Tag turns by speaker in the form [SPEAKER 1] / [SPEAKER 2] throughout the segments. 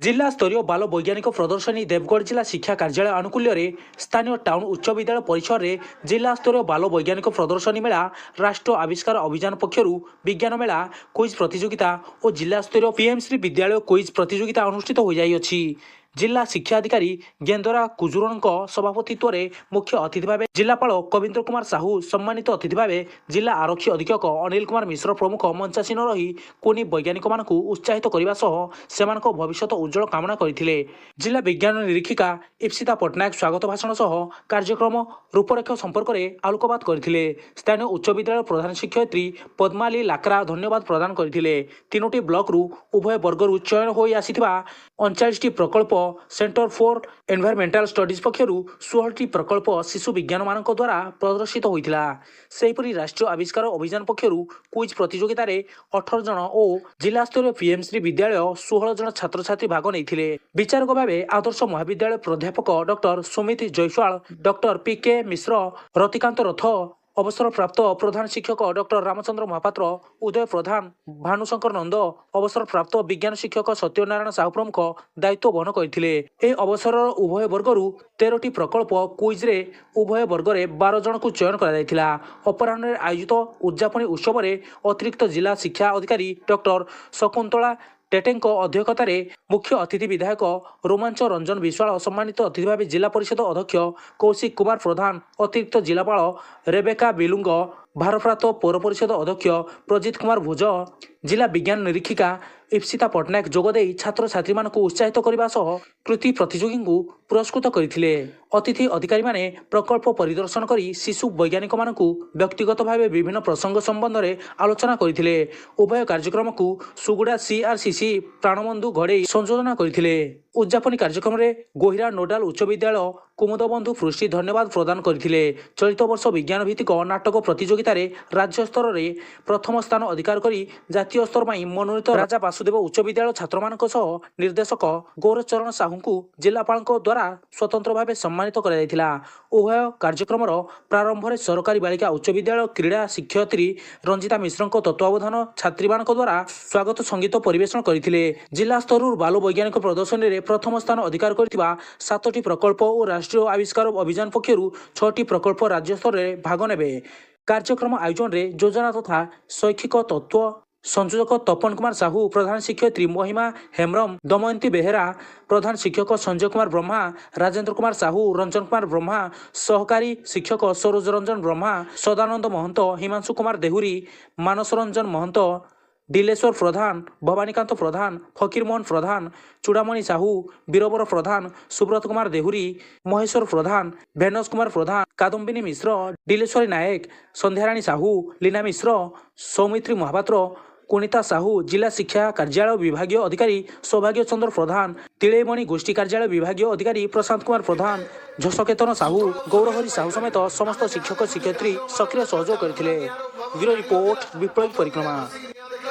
[SPEAKER 1] जिला स्तरीय बाल वैज्ञानिक प्रदर्शनी देवगढ़ जिला शिक्षा कार्यालय आनुकूल्य स्थानीय टाउन उच्च विद्यालय परिसर में जिला स्तरीय बाल वैज्ञानिक प्रदर्शनी मेला राष्ट्र आविष्कार अभियान पक्षर विज्ञान मेला क्विज प्रतियोगिता और जिला स्तरीय पीएम श्री विद्यालय क्विज प्रतियोगिता अनुष्ठित हो जाइए। जिला शिक्षा अधिकारी गेंदरा कुजुरन सभापतित्व में मुख्य अतिथि भाव जिलापाल कविंद्र कुमार साहू, सम्मानित अतिथि भाव जिला आरक्षी अधीक्षक अनिल कुमार मिश्र प्रमुख मंचासीन रही कुनी वैज्ञानिक मान उत्साहित करने सह भविष्य उज्जवल कामना करते। जिला विज्ञान निरीक्षिका इप्सिता पट्टनायक स्वागत भाषण सह कार्यक्रम रूपरेख संपर्क में आलोकपात करते। स्थानीय उच्च विद्यालय प्रधान शिक्षयित्री पद्माली लाकरा धन्यवाद प्रदान करते। तीनोटी ब्लॉक रु उभय वर्गर चयन हो आसिथिबा 39टी प्रकल्प सेंटर फॉर एनवायरमेंटल स्टडीज पक्षर 16टी प्रकल्प शिशु विज्ञान मान द्वारा प्रदर्शित होता। सेहीपरि राष्ट्रीय आविष्कार अभियान पक्षर क्विज प्रतियोगिता 18 जन और जिला स्तरीय पीएम श्री विद्यालय 16 जन छात्र छात्री भाग नहीं। विचारक भाव आदर्श महाविद्यालय प्राध्यापक डॉक्टर सुमित जयसवाल, डॉक्टर पीके मिश्र, रतिकांत रथ, अवसर प्राप्त प्रधान शिक्षक डॉक्टर रामचंद्र महापात्र, उदय प्रधान, भानुशंकर नंद, अवसर प्राप्त विज्ञान शिक्षक सत्यनारायण साहू प्रमुख दायित्व वहन करते। ए अवसर उभय वर्गर 13टी प्रकल्प क्विज रे उभय वर्गर 12 जन को चयन कर अपराह्न आयोजित उद्यापनी उत्सव में अतिरिक्त जिला शिक्षा अधिकारी डॉक्टर शकुंतला टेटेंक अध्यक्षतार मुख्य अतिथि विधायक रोमांच रंजन विश्वाल, सम्मानित अतिथि भाव जिला परिषद अध्यक्ष कौशिक कुमार प्रधान, अतिरिक्त जिलापाल रेबेका बिलुंग, भारप्राप्त पौर परिषद अध्यक्ष प्रजित कुमार भोज, जिला विज्ञान निरीक्षिका इप्सिता पट्टनायक जोगदे छात्र छात्री मान उत्साहित करने सह कृति प्रतियोगी पुरस्कृत करते। अतिथि अधिकारी माने प्रकल्प परिदर्शन करी शिशु वैज्ञानिक मान व्यक्तिगत भाव विभिन्न प्रसंग संबंध में आलोचना करते। उभय कार्यक्रम को सुगुड़ा सीआरसीसी प्राणबंधु घड़े संयोजन करते। उद्यापनी कार्यक्रम में गोहिरा नोडाल उच्च विद्यालय कुमुदबंधु पृष्टि धन्यवाद प्रदान करते। चलित वर्ष विज्ञान भित्तिक नाटक प्रतियोगिता राज्य स्तर में प्रथम स्थान अधिकार कर जातीय स्तर में मनोनीत राजा वासुदेव उच्च विद्यालय छात्र मान निर्देशक गौरचरण साहू को जिलापाल द्वारा स्वतंत्र भाव सम्मानित कर उभय कार्यक्रम प्रारंभ में सरकारी बालिका उच्च विद्यालय क्रीड़ा शिक्षयित्री रंजिता मिश्र तत्वावधान छात्री मान द्वारा स्वागत संगीत परिवेषण करते। जिला स्तर बाल वैज्ञानिक प्रदर्शनी में प्रथम स्थान अधिकार कर 7टी प्रकल्प और राष्ट्रीय आविष्कार अभियान पक्षर 6टी प्रकल्प राज्य स्तर में भाग ने। कार्यक्रम आयोजन में योजना तथा शैक्षिक तत्व संयोजक तपन कुमार साहू, प्रधान शिक्षयित्री महिमा हेम्रम, दमयंती बेहेरा, प्रधान शिक्षक संजय कुमार ब्रह्मा, राजेंद्र कुमार साहू, रंजन कुमार ब्रह्मा, सहकारी शिक्षक सरोज रंजन ब्रह्मा, सदानंद महंत, हिमांशु कुमार देहुरी, मानस रंजन महंत, दिलेश्वर प्रधान, भवानीकांत प्रधान, फकीर मोहन प्रधान, चूड़ामणि साहू, बीरबर प्रधान, सुब्रत कुमार देहुरी, महेश्वर प्रधान, भेनस कुमार प्रधान, कादम्बिनी मिश्र, दिलेश्वरी नायक, संध्याराणी साहू, लीना मिश्र, सौमित्री महापात्र, कुनिता साहू, जिला शिक्षा कार्यालय विभागीय अधिकारी सौभाग्य चंद्र प्रधान, तिलेमणि गोष्ठी कार्यालय विभागीय अधिकारी प्रशांत कुमार प्रधान, झसकेतन साहू, गौरहरी साहू समेत समस्त शिक्षक शिक्षयित्री सक्रिय सहयोग करते। ब्यूरो रिपोर्ट विप्लव परिक्रमा।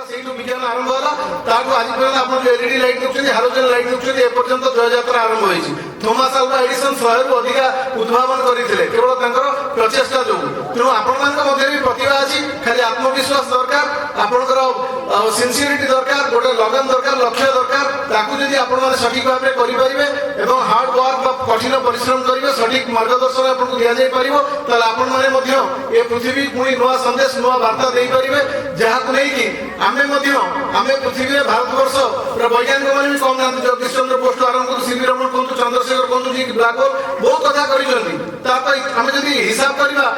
[SPEAKER 2] विज्ञान आरंभ आज पर्यटन एलईडी लाइट देखते हालोजन लाइट देखते एपर्यंत जययात्रा आरंभ होती। थॉमस अल्वा एडिसन 100 रु अधिक उद्भावन करते केवल प्रचेषा जो। तेणु आपण प्रतिभा अच्छी, खाली आत्मविश्वास दरकार, आपणकर सिंसियरिटी दरकार, गोटे लगन दरकार, लक्ष्य दरकार। ताकू जदि आपण सठिक भाव में करेंगे एवं हार्ड वर्क कठिन परिश्रम करेंगे, सठिक मार्गदर्शन आपको दि जापर आपण मैंने पृथ्वी पुणी नुआ संदेश नुआ वार्ता दे पारे जहाँ को लेकिन आमे पृथ्वी में भारतवर्ष वैज्ञानिक मैंने भी कम ना जगदीश चंद्र बोस आरंभ कर सीवी रमण कहतु चंद्रशेखर कहतु जी ब्लैक होल बहुत कथा करें जब हिसाब करवा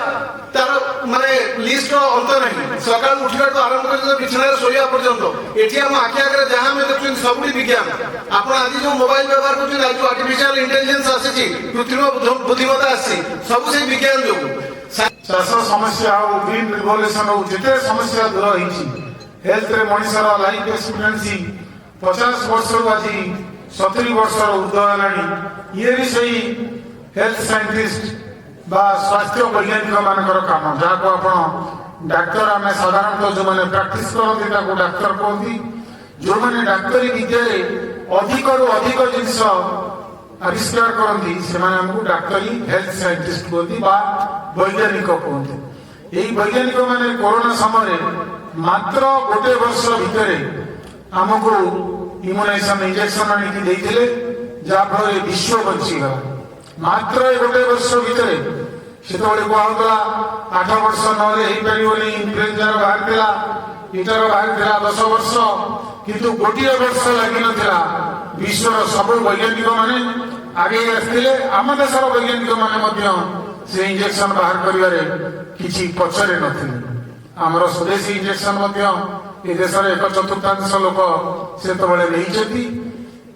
[SPEAKER 2] तार माने लिस्ट अंत नहीं सका उठा आरंभ कर बिछना शोया पर्यंत ये आम आखि आगे जहाँ देखते सब विज्ञान। आप आज जो मोबाइल व्यवहार कर आज आर्टिफिशियल इंटेलिजेंस आसी कृत्रिम बुद्धिमत्ता आसी सब से विज्ञान जो
[SPEAKER 3] चाष समस्या ग्रीन रिवोल्यूशन हो जिते समस्या दूर होती हेल्थ रे मनुष्यर लाइफ एक्सपीरियंस 50 वर्ष आज 70 वर्ष ऊर्ध्व है ये भी सही हेल्थ साइंटिस्ट बा स्वास्थ्य वैज्ञानिक मानकर काम जहाँ को आप डाक्तर आम साधारणतः जो मैंने प्राक्ट करते डाक्तर कहती जो मैंने डाक्तरी विद्या अधिक रु अधिक जिनस आविष्कार करती से डाक्तरी हेल्थ साइंटिस्ट कहती वैज्ञानिक कहते। यही वैज्ञानिक मैंने कोरोना समय मात्र गोटे वर्ष भितर आमको इम्युनाइजेशन इंजेक्शन आनिकी देइथिले जाफଳରେ विश्व बंचीगला मात्र गोटे वर्ष भितर ସେତେବେଳେ କୁହାହେଉଥିଲା 8 ବର୍ଷ ନହେଲେ ହେଇପାରିବନି ଇନଫ୍ଲୁଏଞ୍ଜାର ବାହାରିଥିଲା ଇଟାର ବାହାରିଥିଲା 10 ବର୍ଷ କିନ୍ତୁ ଗୋଟିଏ ବର୍ଷ ଲାଗିନଥିଲା ବିଶ୍ୱର ସବୁ ବୈଜ୍ଞାନିକ ମାନେ ଆଗେଇ ଆସିଥିଲେ ଆମ ଦେଶର ବୈଜ୍ଞାନିକ ମାନେ ମଧ୍ୟ ସେ ଇଞ୍ଜେକ୍ସନ ବାହାର କରିବାରେ କିଛି ପଛରେ ନଥିଲେ ଆମର ସ୍ୱଦେଶୀ ଇଞ୍ଜେକ୍ସନ ମଧ୍ୟ ଏ ଦେଶରେ 1/4 ଲୋକ ସେତେବେଳେ ନେଇଛନ୍ତି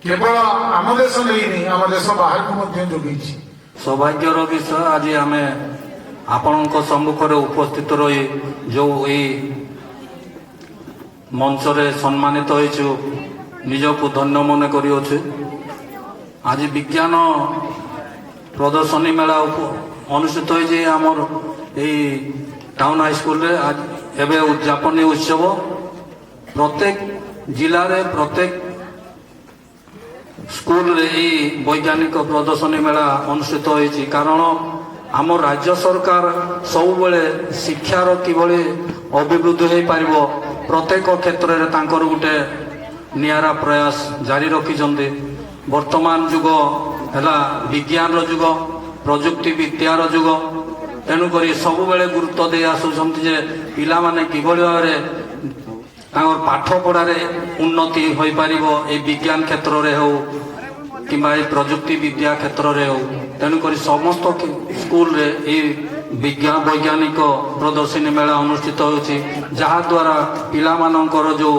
[SPEAKER 3] କେବଳ ଆମ ଦେଶ ନେଇନି ଆମ ଦେଶ ବାହାରକୁ ମଧ୍ୟ ଯୋଗେଇଛି
[SPEAKER 4] सौभाग्यर विषय आज आम आपण सम्मुखें उपस्थित रही जो ये मंच रे सम्मानित होइछु निजको धन्य मन करियो आज विज्ञान प्रदर्शनी मेला अनुष्ठित होइजे आमर ए टाउन हाई स्कूल रे आज एबे उद्यापन उत्सव प्रत्येक जिले रे प्रत्येक स्कूल रे वैज्ञानिक प्रदर्शनी मेला अनुष्ठित होइछि कारण आम राज्य सरकार सब बेले शिक्षार किभली अभिवृद्धि हो पारिबो प्रत्येक क्षेत्र रे तांकर गुटे नियारा प्रयास जारी रखिछन्ते वर्तमान युग हैला विज्ञान युग प्रजुक्ति विद्यार युग तेणुक सब बेले गुरुत्व दे आसुछन्ति जे पिला माने किभली भाबरे तांकर पाठ पढ़ारे उन्नति हो पारिबो ए विज्ञान क्षेत्र रे हो किंबा ए प्रजुक्ति विद्या क्षेत्र रे हो तेणुक समस्त स्कूल रे ए विज्ञान वैज्ञानिक प्रदर्शनी मेला अनुष्ठित होछि जहा द्वारा पिला मानकर जो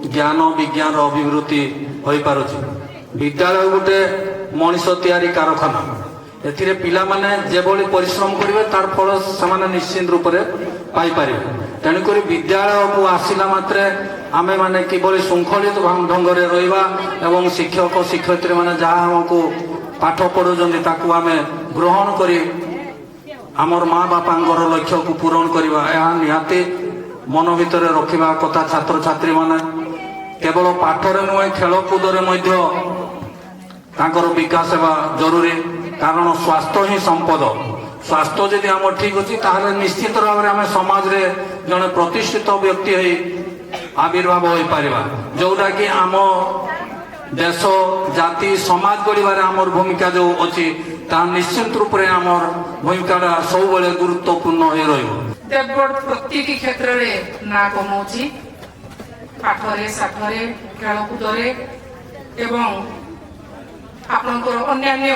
[SPEAKER 4] ज्ञान विज्ञान अभिवृद्धि हो पारुछि विद्यालय गुटे मनीष तैयारी कारखाना एथिरे पिला माने जेभली परिश्रम करिवे तार फल समान निश्चित रूप रे पाई पारिबे तेणुक विद्यालय को आसिला मात्रे आमे माने किभली शृंखलित ढंग रे रहिबा एवं शिक्षक शिक्षयित्री माने जहा हमको पाठ पढ़ुछन्ति ताकू आमे ग्रहण करी आमर माँ बापांकर लक्ष्य को पूरण करवा यह निहाती मन भितर रखा कथा छात्र छात्री माने केवल पाठरे नुहे खेलकूद विकास हेबा जरूरी कारण स्वास्थ्य ही संपद स्वास्थ्य जदि आम ठीक अच्छी ताहले निश्चित भाव में आम समाज रे जड़े प्रतिष्ठित व्यक्ति है आविर्भाव हो पारिबा जोटा कि आम देश जाति समाज गढ़ आमर भूमिका जो अच्छी ता निश्चित रूप से आमर भूमिका सब बेले गुरुत्वपूर्ण हो रही
[SPEAKER 5] देवगढ़ प्रत्येक क्षेत्र रे ना कमाउछि पाठरे साठरे खेलकूदरे एवं आपनकर अन्यान्य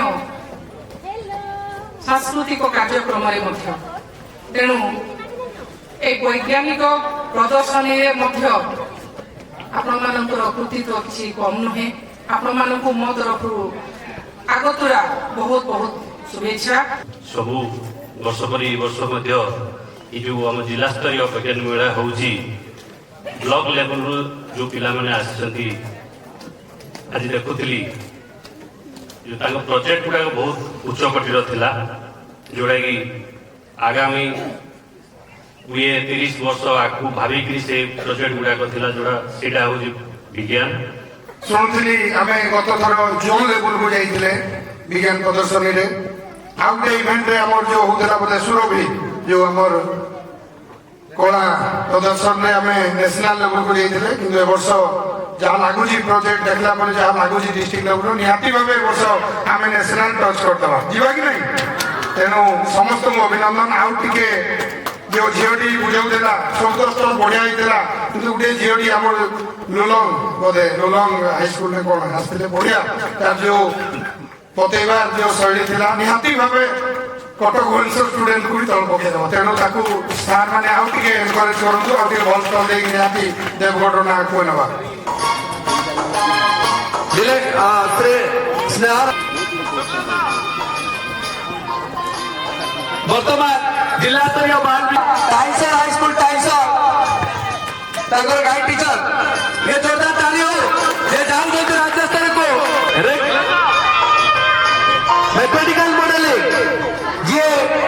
[SPEAKER 5] सांस्कृतिक कार्यक्रम तेणु ए वैज्ञानिक प्रदर्शनी आपणमानଙ୍କର कृतित्व किसी कम नुहे आपण मो तरफ आगतुरा बहुत बहुत शुभेच्छा
[SPEAKER 6] सबु वर्ष पर वर्ष जो आम जिला स्तरीय वैज्ञानिक मेला होउछि ब्लॉक लेवल जो पिला माने आसी आज देखुली जो प्रोजेक्ट गुड़ा बहुत उच्च कोटीर थिला जोड़ा कि आगामी 30 वर्ष आगु भाविक से प्रोजेक्ट गुड़ाक थिला जोड़ा सेटा हो विज्ञान
[SPEAKER 3] शुणुली आम गत थर जोन लेवल को जाइए विज्ञान प्रदर्शनी रे आउ गए इवेंट रे हमर जो होतला बोले सुरभि जो हमर कला प्रदर्शन रे आम नेशनल लेवल को जाइए किंतु ए वर्ष जहाँ लगुच प्रोजेक्ट देखला पर जहाँ लगुच डिस्ट्रिक्ट लेवल निहाती भाव वर्ष आम नेशनल टच करदे जीवा कि नहीं तेणु समस्त को अभिनंदन आउ टिके जो झीटी बुझाऊला 14 स्तर बढ़िया होता कि गोटे झीटी आम लुलंग बोधे लुलंग हाईस्कल में कौन आसते बढ़िया तार जो बतेबार जो शैली थी निहाती भाव कटक भुवनेश्वर स्टूडेंट को भी तल पकईदेव तेणु सार मैंने आउ टे एनकरेज करूँ आउ भल स्टल दे निहाती देवगढ़ ना को नवा
[SPEAKER 7] वर्तमान जिला स्तरीय हाईस्कूल टाइम्स गाइड टीचर